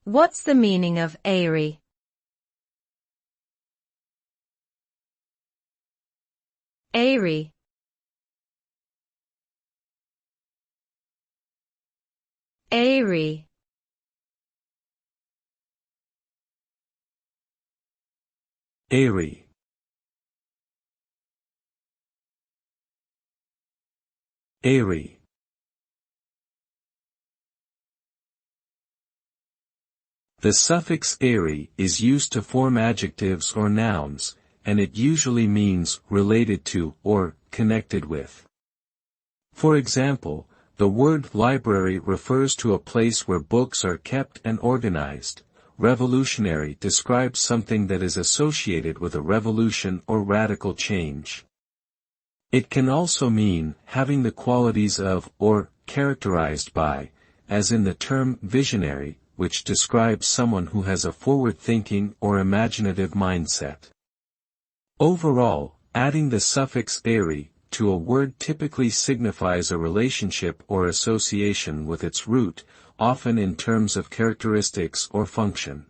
What's the meaning of airy? Airy. Airy. Airy. Airy. The suffix airy is used to form adjectives or nouns, and it usually means related to or connected with. For example, the word library refers to a place where books are kept and organized. Revolutionary describes something that is associated with a revolution or radical change. It can also mean having the qualities of or characterized by, as in the term visionary, which describes someone who has a forward-thinking or imaginative mindset. Overall, adding the suffix airy to a word typically signifies a relationship or association with its root, often in terms of characteristics or function.